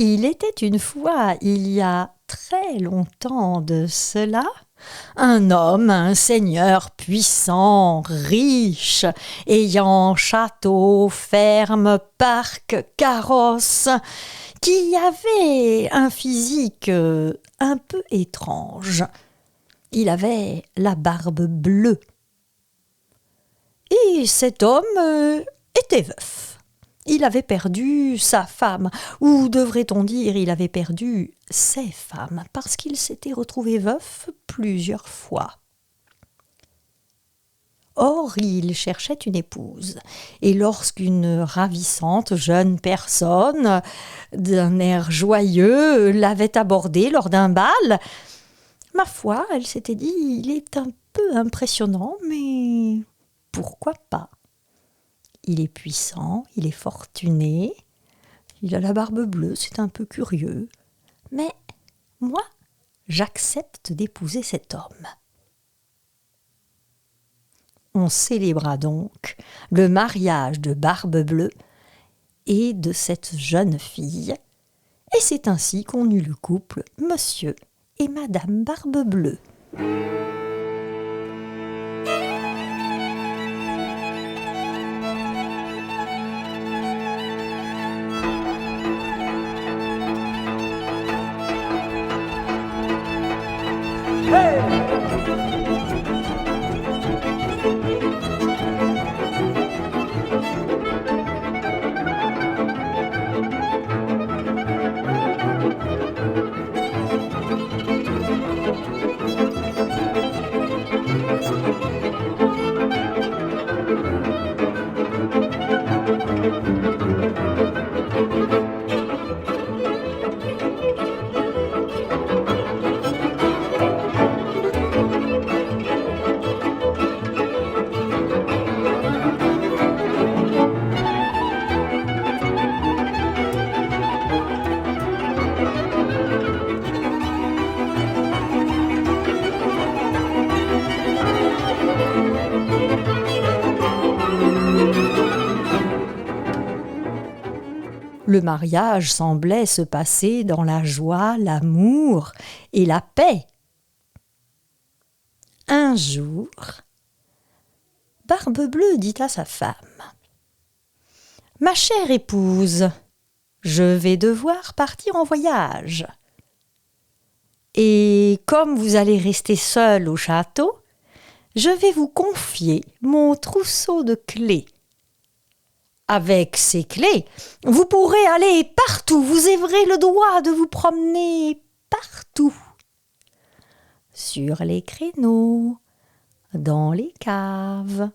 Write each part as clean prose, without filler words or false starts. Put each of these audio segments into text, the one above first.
Il était une fois, il y a très longtemps de cela, un homme, un seigneur puissant, riche, ayant château, ferme, parc, carrosse, qui avait un physique un peu étrange. Il avait la barbe bleue. Et cet homme était veuf. Il avait perdu sa femme, ou devrait-on dire, il avait perdu ses femmes, parce qu'il s'était retrouvé veuf plusieurs fois. Or, il cherchait une épouse, et lorsqu'une ravissante jeune personne, d'un air joyeux, l'avait abordé lors d'un bal, ma foi, elle s'était dit, il est un peu impressionnant, mais pourquoi pas ? Il est puissant, il est fortuné, il a la barbe bleue, c'est un peu curieux. Mais moi, j'accepte d'épouser cet homme. On célébra donc le mariage de Barbe Bleue et de cette jeune fille, et c'est ainsi qu'on eut le couple Monsieur et Madame Barbe Bleue. Le mariage semblait se passer dans la joie, l'amour et la paix. Un jour, Barbe Bleue dit à sa femme : « Ma chère épouse, je vais devoir partir en voyage. Et comme vous allez rester seule au château, je vais vous confier mon trousseau de clés. Avec ces clés, vous pourrez aller partout, vous aurez le droit de vous promener partout. Sur les créneaux, dans les caves,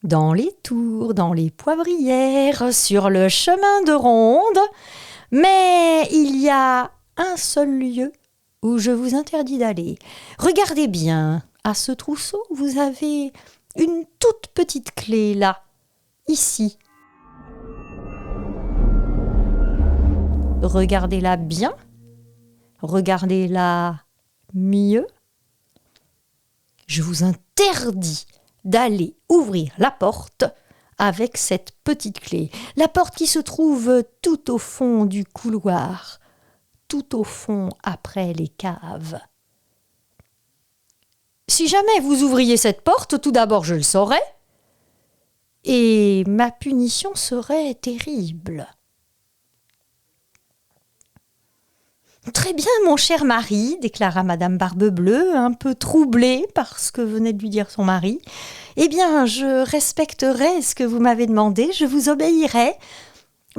dans les tours, dans les poivrières, sur le chemin de ronde. Mais il y a un seul lieu où je vous interdis d'aller. Regardez bien, à ce trousseau, vous avez une toute petite clé là, ici. Regardez-la bien, regardez-la mieux. Je vous interdis d'aller ouvrir la porte avec cette petite clé. La porte qui se trouve tout au fond du couloir, tout au fond après les caves. Si jamais vous ouvriez cette porte, tout d'abord je le saurais, et ma punition serait terrible. Très bien, mon cher mari, déclara Madame Barbe Bleue, un peu troublée par ce que venait de lui dire son mari. Eh bien, je respecterai ce que vous m'avez demandé, je vous obéirai.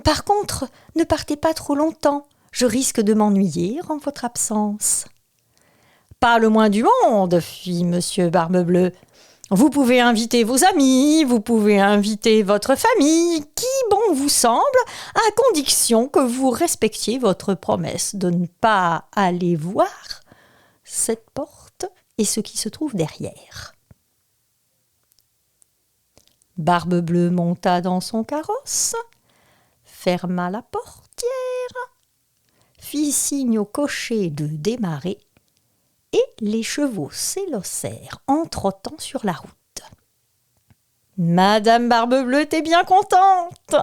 Par contre, ne partez pas trop longtemps, je risque de m'ennuyer en votre absence. Pas le moins du monde, fit Monsieur Barbe Bleue. Vous pouvez inviter vos amis, vous pouvez inviter votre famille, qui bon vous semble, à condition que vous respectiez votre promesse de ne pas aller voir cette porte et ce qui se trouve derrière. Barbe Bleue monta dans son carrosse, ferma la portière, fit signe au cocher de démarrer, et les chevaux s'élancèrent en trottant sur la route. Madame Barbe Bleue était bien contente.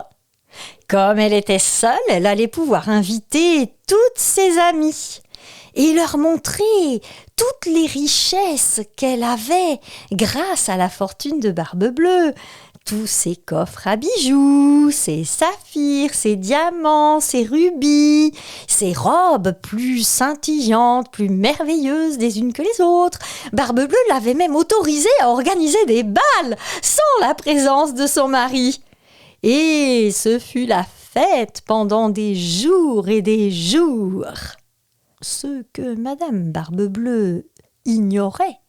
Comme elle était seule, elle allait pouvoir inviter toutes ses amies et leur montrer toutes les richesses qu'elle avait grâce à la fortune de Barbe-Bleue. Tous ses coffres à bijoux, ses saphirs, ses diamants, ses rubis, ses robes plus scintillantes, plus merveilleuses les unes que les autres. Barbe-Bleue l'avait même autorisée à organiser des bals sans la présence de son mari. Et ce fut la fête pendant des jours et des jours. Ce que Madame Barbe-Bleue ignorait,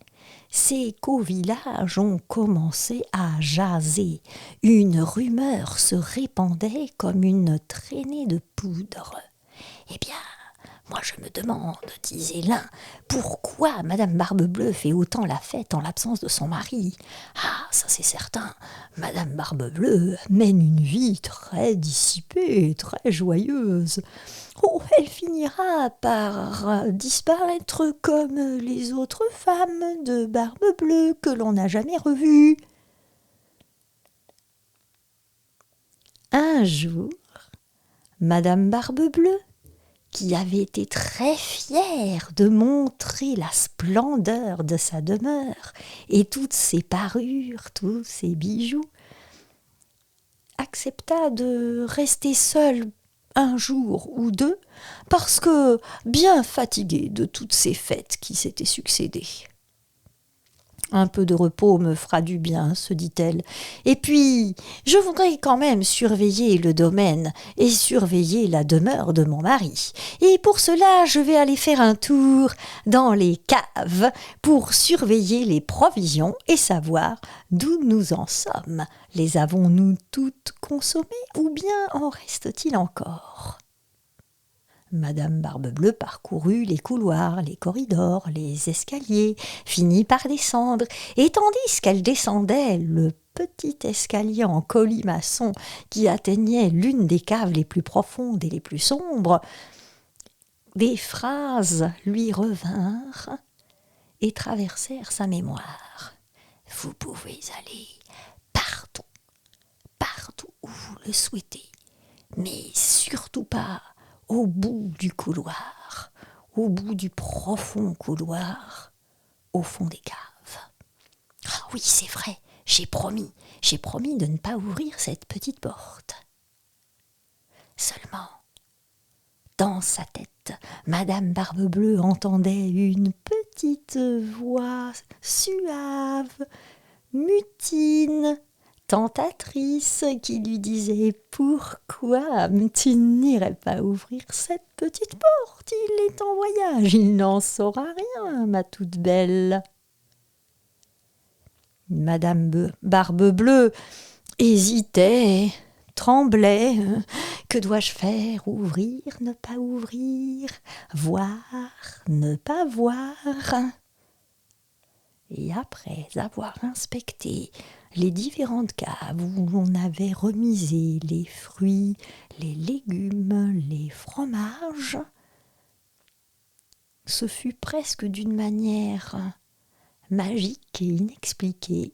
c'est qu'au village on commençait à jaser. Une rumeur se répandait comme une traînée de poudre. Eh bien, moi je me demande, disait l'un, pourquoi Madame Barbe-Bleue fait autant la fête en l'absence de son mari ? Ah, ça c'est certain, Madame Barbe-Bleue mène une vie très dissipée, très joyeuse. Oh, elle finira par disparaître comme les autres femmes de Barbe-Bleue que l'on n'a jamais revues. Un jour, Madame Barbe-Bleue, qui avait été très fière de montrer la splendeur de sa demeure et toutes ses parures, tous ses bijoux, accepta de rester seule un jour ou deux, parce que bien fatiguée de toutes ces fêtes qui s'étaient succédées. Un peu de repos me fera du bien, se dit-elle. Et puis, je voudrais quand même surveiller le domaine et surveiller la demeure de mon mari. Et pour cela, je vais aller faire un tour dans les caves pour surveiller les provisions et savoir d'où nous en sommes. Les avons-nous toutes consommées ou bien en reste-t-il encore ? Madame Barbe-Bleue parcourut les couloirs, les corridors, les escaliers, finit par descendre, et tandis qu'elle descendait le petit escalier en colimaçon qui atteignait l'une des caves les plus profondes et les plus sombres, des phrases lui revinrent et traversèrent sa mémoire. « Vous pouvez aller partout, partout où vous le souhaitez, mais surtout pas au bout du couloir, au bout du profond couloir, au fond des caves. Ah oui, c'est vrai, j'ai promis de ne pas ouvrir cette petite porte. » Seulement, dans sa tête, Madame Barbe-Bleue entendait une petite voix suave, mutine, tentatrice, qui lui disait « Pourquoi tu n'irais pas ouvrir cette petite porte ? Il est en voyage, il n'en saura rien, ma toute belle. » Madame Barbe-Bleue hésitait, tremblait. « Que dois-je faire ? Ouvrir, ne pas ouvrir ? Voir, ne pas voir ?» Et après avoir inspecté les différentes caves où l'on avait remisé les fruits, les légumes, les fromages, ce fut presque d'une manière magique et inexpliquée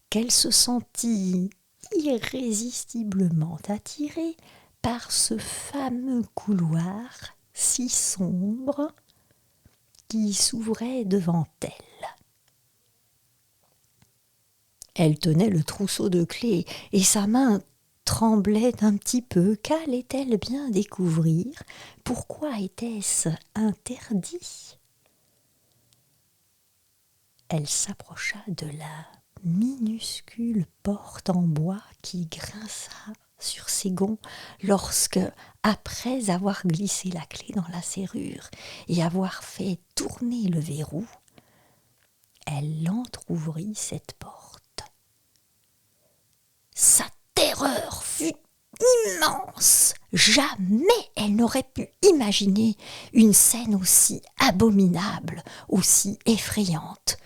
qu'elle se sentit irrésistiblement attirée par ce fameux couloir si sombre qui s'ouvrait devant elle. Elle tenait le trousseau de clés et sa main tremblait un petit peu. Qu'allait-elle bien découvrir ? Pourquoi était-ce interdit ? Elle s'approcha de la minuscule porte en bois qui grinça sur ses gonds lorsque, après avoir glissé la clé dans la serrure et avoir fait tourner le verrou, elle entr'ouvrit cette porte. Sa terreur fut immense. Jamais elle n'aurait pu imaginer une scène aussi abominable, aussi effrayante.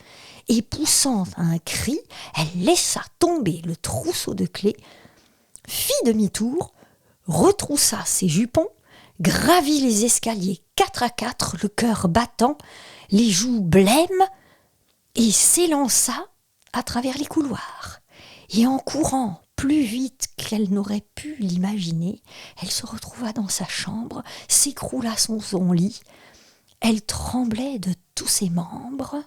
Et poussant un cri, elle laissa tomber le trousseau de clés, fit demi-tour, retroussa ses jupons, gravit les escaliers 4 à 4, le cœur battant, les joues blêmes, et s'élança à travers les couloirs. Et en courant plus vite qu'elle n'aurait pu l'imaginer, elle se retrouva dans sa chambre, s'écroula sur son lit. Elle tremblait de tous ses membres.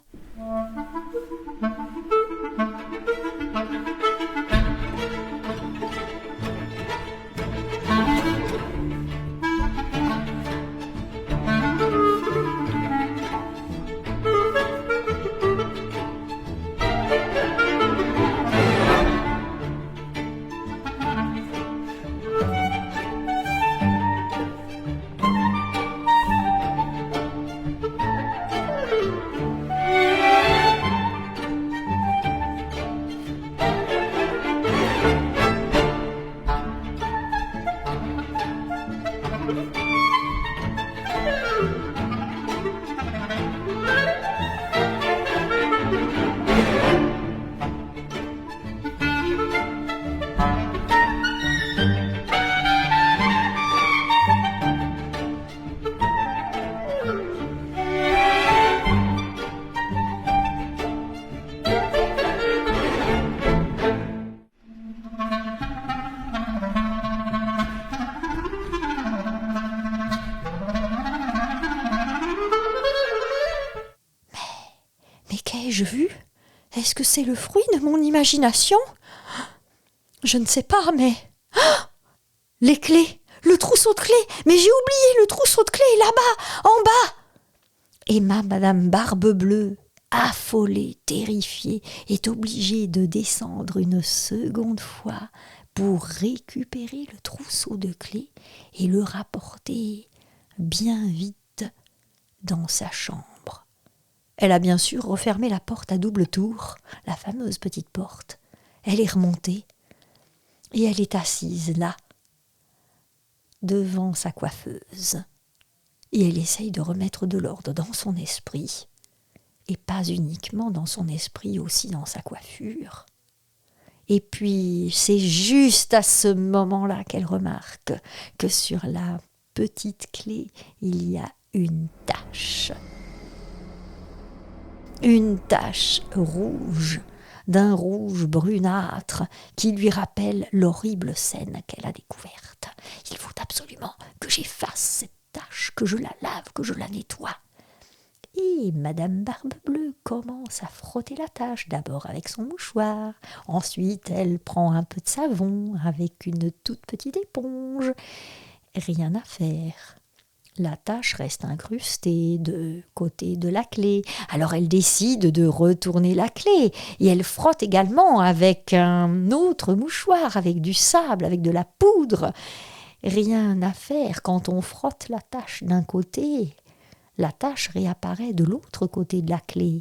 Mais qu'ai-je vu? Est-ce que c'est le fruit de mon imagination? Je ne sais pas, mais... les clés, le trousseau de clés. Mais j'ai oublié le trousseau de clés là-bas, en bas. Et madame Barbe-Bleue, affolée, terrifiée, est obligée de descendre une seconde fois pour récupérer le trousseau de clés et le rapporter bien vite dans sa chambre. Elle a bien sûr refermé la porte à double tour, la fameuse petite porte. Elle est remontée et elle est assise là, devant sa coiffeuse. Et elle essaye de remettre de l'ordre dans son esprit, et pas uniquement dans son esprit, aussi dans sa coiffure. Et puis, c'est juste à ce moment-là qu'elle remarque que sur la petite clé, il y a une tache. Une tache rouge, d'un rouge brunâtre, qui lui rappelle l'horrible scène qu'elle a découverte. Il faut absolument que j'efface cette tache, que je la lave, que je la nettoie. Et madame Barbe-Bleue commence à frotter la tache, d'abord avec son mouchoir, ensuite elle prend un peu de savon avec une toute petite éponge. Rien à faire. La tache reste incrustée de côté de la clé. Alors elle décide de retourner la clé et elle frotte également avec un autre mouchoir, avec du sable, avec de la poudre. Rien à faire, quand on frotte la tache d'un côté, la tache réapparaît de l'autre côté de la clé.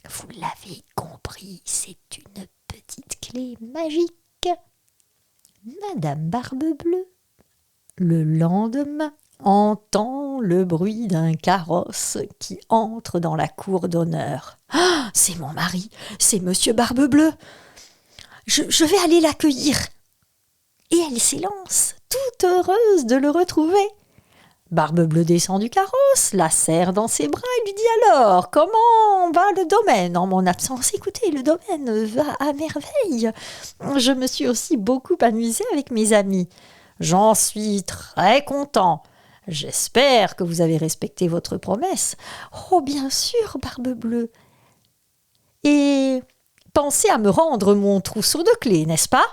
Vous l'avez compris, c'est une petite clé magique. Madame Barbe-Bleue, le lendemain, entend le bruit d'un carrosse qui entre dans la cour d'honneur. « Ah, c'est mon mari, c'est monsieur Barbe-Bleue. Je vais aller l'accueillir. » Et elle s'élance, toute heureuse de le retrouver. Barbe-Bleue descend du carrosse, la serre dans ses bras et lui dit alors « Comment va le domaine en mon absence ? Écoutez, le domaine va à merveille. Je me suis aussi beaucoup amusée avec mes amis. J'en suis très content. J'espère que vous avez respecté votre promesse. »« Oh, bien sûr, Barbe-Bleue. Et pensez à me rendre mon trousseau de clés, n'est-ce pas ?»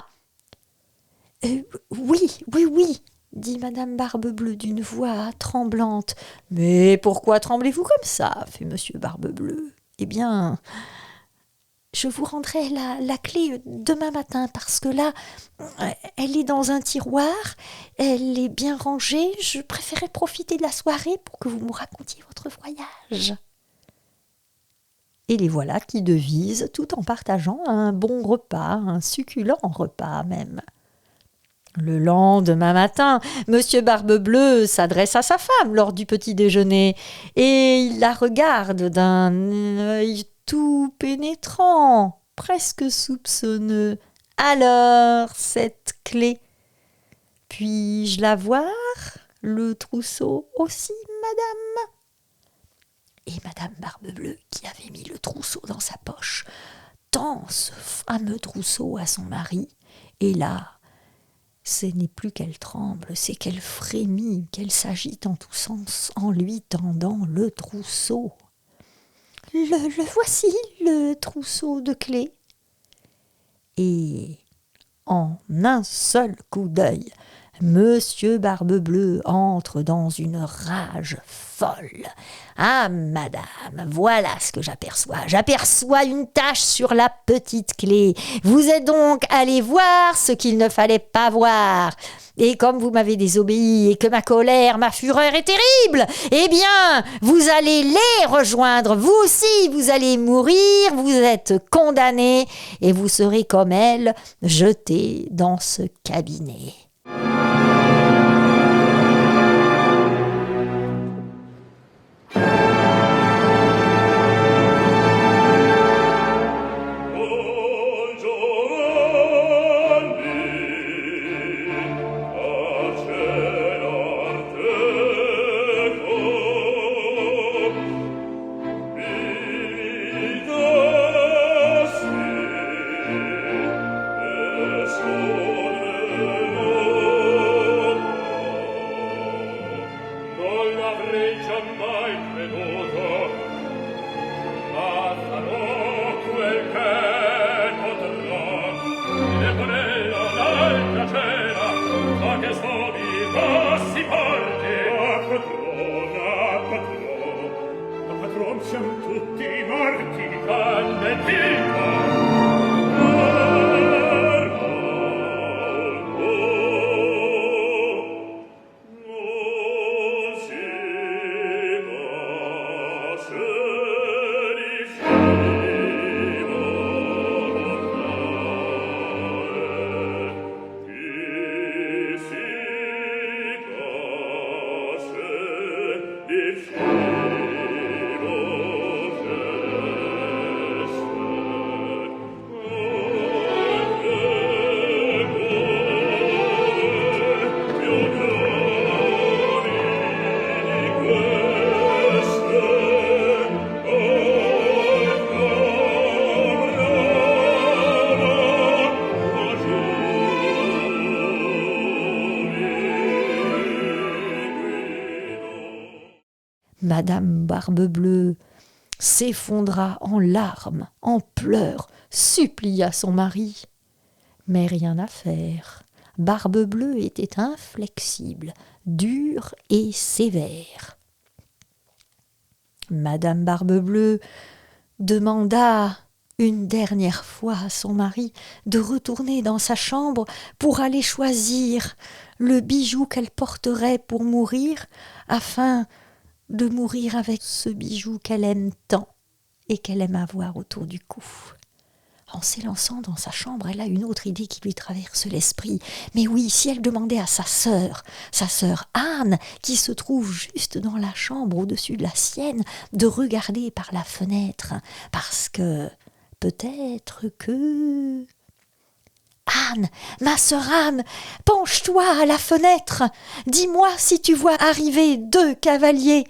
Oui, dit madame Barbe-Bleue d'une voix tremblante. « Mais pourquoi tremblez-vous comme ça ?» fait monsieur Barbe-Bleue. « Eh bien, je vous rendrai la clé demain matin, parce que là, elle est dans un tiroir, elle est bien rangée. Je préférais profiter de la soirée pour que vous me racontiez votre voyage. » Et les voilà qui devisent, tout en partageant un bon repas, un succulent repas même. Le lendemain matin, monsieur Barbe-Bleue s'adresse à sa femme lors du petit déjeuner et il la regarde d'un œil tout pénétrant, presque soupçonneux. « Alors, cette clé, puis-je la voir? Le trousseau aussi, madame ?» Et madame Barbe-Bleue, qui avait mis le trousseau dans sa poche, tend ce fameux trousseau à son mari Et là, ce n'est plus qu'elle tremble, c'est qu'elle frémit, qu'elle s'agite en tous sens en lui tendant le trousseau. Le voici, le trousseau de clés. Et en un seul coup d'œil, Monsieur Barbe-Bleue entre dans une rage folle. « Ah, madame, voilà ce que j'aperçois. J'aperçois une tache sur la petite clé. Vous êtes donc allé voir ce qu'il ne fallait pas voir. Et comme vous m'avez désobéi et que ma colère, ma fureur est terrible, eh bien, vous allez les rejoindre. Vous aussi, vous allez mourir, vous êtes condamnés et vous serez comme elle, jetés dans ce cabinet. » Siamo tutti morti di canne viva. Madame Barbe-Bleue s'effondra en larmes, en pleurs, supplia son mari. Mais rien à faire. Barbe-Bleue était inflexible, dure et sévère. Madame Barbe-Bleue demanda une dernière fois à son mari de retourner dans sa chambre pour aller choisir le bijou qu'elle porterait pour mourir, afin de mourir avec ce bijou qu'elle aime tant et qu'elle aime avoir autour du cou. En s'élançant dans sa chambre, elle a une autre idée qui lui traverse l'esprit. Mais oui, si elle demandait à sa sœur Anne, qui se trouve juste dans la chambre au-dessus de la sienne, de regarder par la fenêtre, parce que peut-être que... Anne, ma sœur Anne, penche-toi à la fenêtre. Dis-moi si tu vois arriver 2 cavaliers.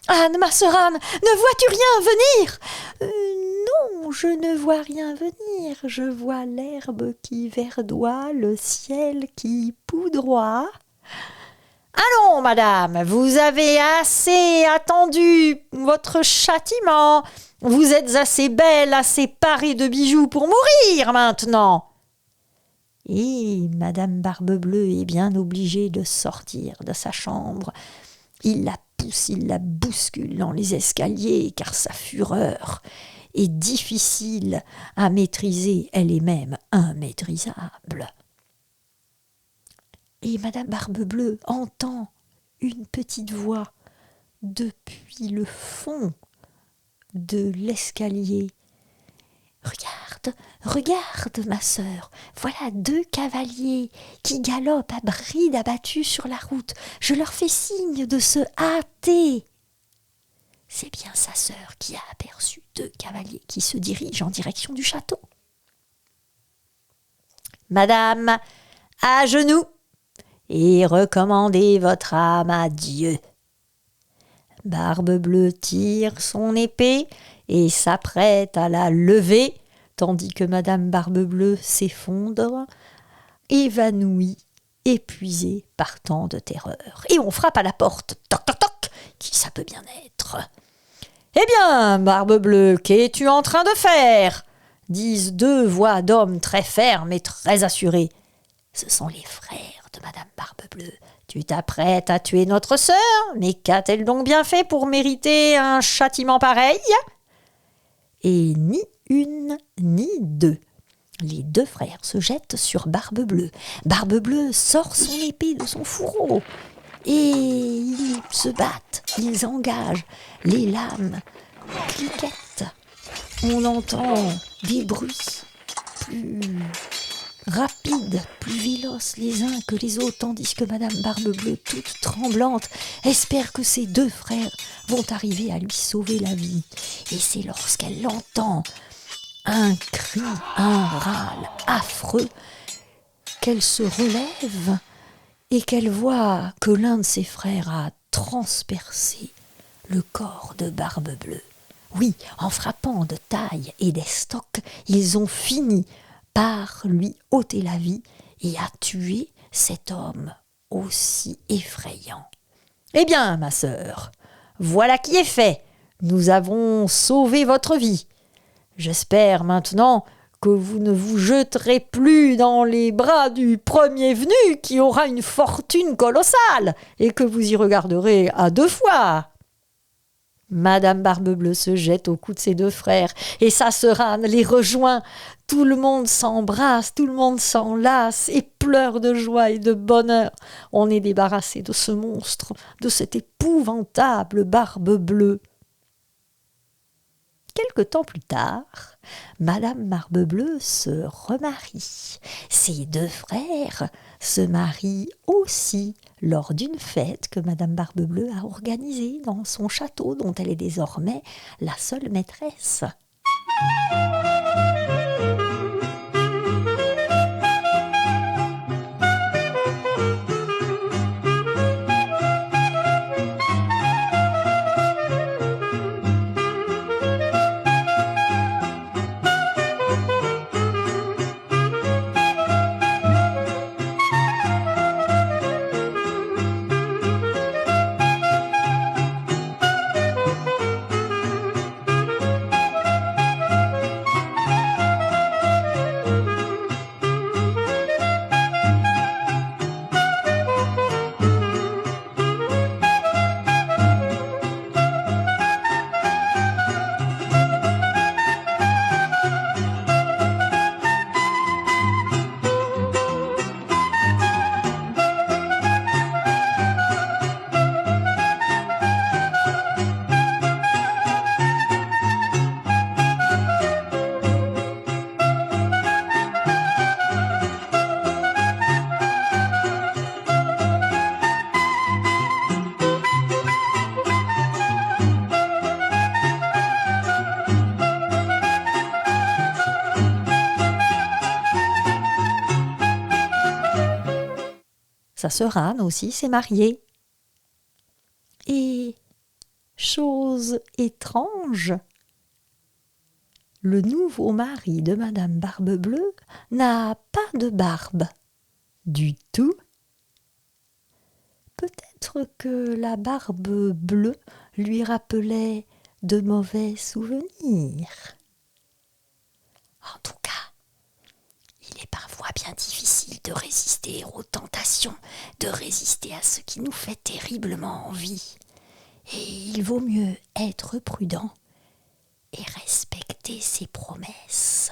Anne, ma sœur Anne, ne vois-tu rien venir ? Non, je ne vois rien venir. Je vois l'herbe qui verdoie, le ciel qui poudroie. Allons, madame, vous avez assez attendu votre châtiment. Vous êtes assez belle, assez parée de bijoux pour mourir maintenant. Et madame Barbe-Bleue est bien obligée de sortir de sa chambre. Il la pousse, il la bouscule dans les escaliers, car sa fureur est difficile à maîtriser, elle est même immaîtrisable. Et madame Barbe-Bleue entend une petite voix depuis le fond de l'escalier. Regarde, ma sœur, voilà 2 cavaliers qui galopent à bride abattue sur la route. Je leur fais signe de se hâter. » C'est bien sa sœur qui a aperçu 2 cavaliers qui se dirigent en direction du château. « Madame, à genoux, et recommandez votre âme à Dieu. » Barbe-Bleue tire son épée et s'apprête à la lever, tandis que madame Barbe-Bleue s'effondre évanoui, épuisé par tant de terreur. Et on frappe à la porte. Toc, toc, toc. Qui ça peut bien être ? Eh bien, Barbe-Bleue, qu'es-tu en train de faire ? Disent deux voix d'hommes très fermes et très assurées. Ce sont les frères de Madame Barbe-Bleue. Tu t'apprêtes à tuer notre sœur, mais qu'a-t-elle donc bien fait pour mériter un châtiment pareil ? Et ni une ni deux. Les deux frères se jettent sur Barbe-Bleue. Barbe-Bleue sort son épée de son fourreau. Et ils se battent, ils engagent. Les lames cliquettent. On entend des bruits plus rapides, plus véloces les uns que les autres, tandis que Madame Barbe-Bleue, toute tremblante, espère que ses deux frères vont arriver à lui sauver la vie. Et c'est lorsqu'elle entend un cri, un râle affreux, qu'elle se relève et qu'elle voit que l'un de ses frères a transpercé le corps de Barbe-Bleue. Oui, en frappant de taille et d'estoc, ils ont fini par lui ôter la vie et à tuer cet homme aussi effrayant. Eh bien, ma sœur, voilà qui est fait. Nous avons sauvé votre vie. J'espère maintenant que vous ne vous jeterez plus dans les bras du premier venu qui aura une fortune colossale et que vous y regarderez à deux fois. Madame Barbe-Bleue se jette au cou de ses deux frères et sa sœur Anne les rejoint. Tout le monde s'embrasse, tout le monde s'enlace et pleure de joie et de bonheur. On est débarrassé de ce monstre, de cette épouvantable Barbe-Bleue. Quelque temps plus tard, Madame Barbe-Bleue se remarie. Ses deux frères se marient aussi lors d'une fête que Madame Barbe-Bleue a organisée dans son château dont elle est désormais la seule maîtresse. Sa sœur Anne aussi s'est mariée. Et, chose étrange, le nouveau mari de Madame Barbe-Bleue n'a pas de barbe du tout. Peut-être que la barbe bleue lui rappelait de mauvais souvenirs. En tout cas, il est parfois bien difficile de résister aux tentations, de résister à ce qui nous fait terriblement envie. Et il vaut mieux être prudent et respecter ses promesses.